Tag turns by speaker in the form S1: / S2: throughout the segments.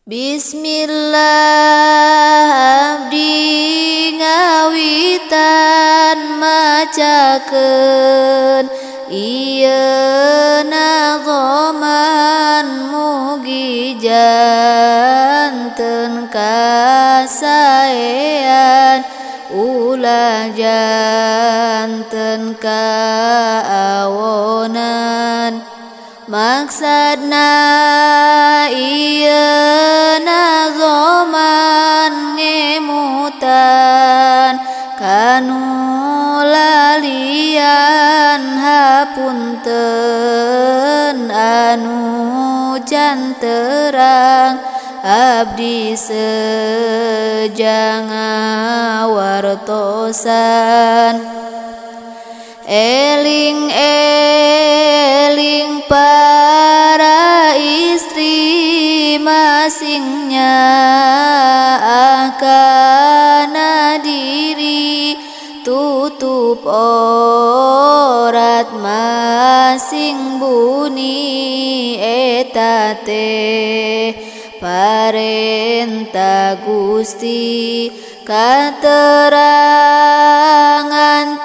S1: Bismillah abdi ngawitan macakeun ieu nazoman mugi janten kasaean ulah janten kaawonan maksadna ieu nazoman ngemutan kanu lalian hapunten anu can terang abdi sejanga wartosan eling para istri masingnya akana diri tutup orat masing buni eta teh parentah Gusti katerangan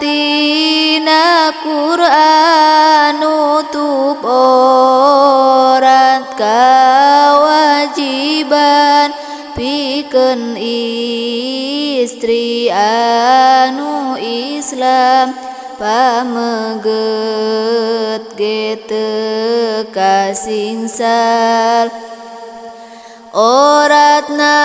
S1: tina Quran nutup orat kawajiban pikeun istri anu Islam pameget ge teu kasingsal oratna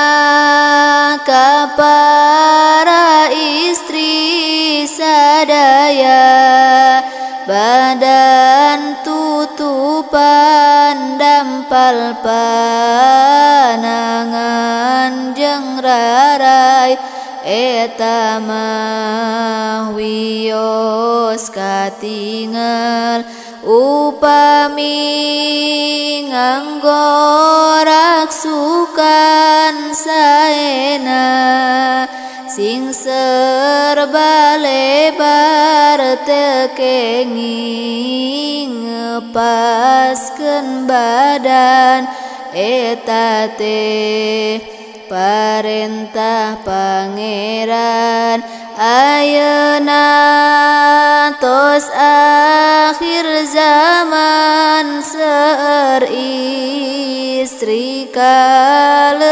S1: ka para istri sadaya badan tutupan dampal panangan jeung rarai eta mah wios katingal upami nganggo raksukan saena sing serba lebar teu kenging ngepaskeun badan eta teh parentah pangeran ayeuna tos akhir zaman seueur istri kalewihan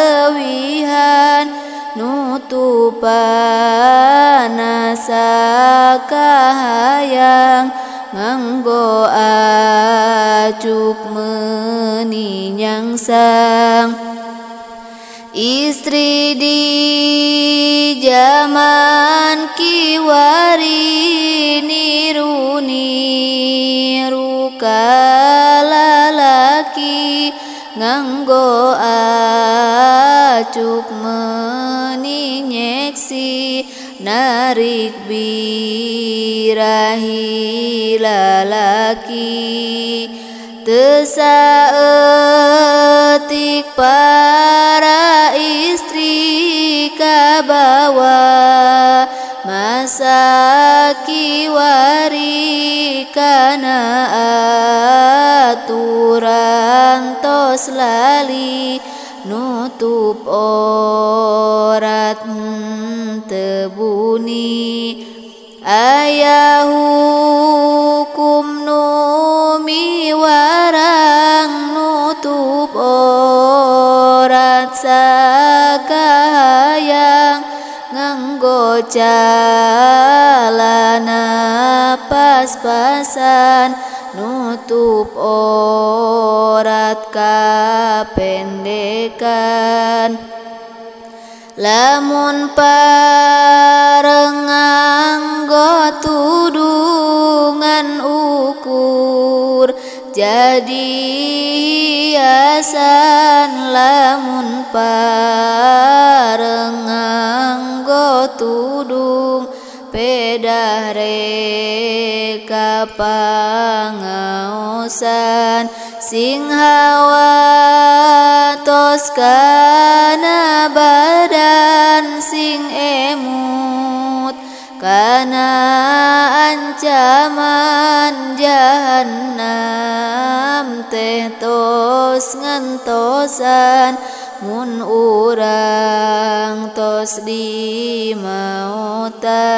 S1: nutupana sakahayang nganggo acuk meuni nyangsang istri di zaman kiwari niru kalalaki nganggo acuk meuni nyeksi narik birahi lalaki teu saeutik para istri kabawa masa kiwari kana aturan tos lali nutup orat teu buni aya hukum nu miwarang nutup orat sakahayang nganggo calana pas-pasan nutup orat kapendekan lamun pareng nganggo tudungan ukur jadi hiasan lamun pareng nganggo tudung pedah reka pangaosan sing hawa tos kana badan sing emut kana ancaman jahanam teh tos ngantosan mun urang tos di mautan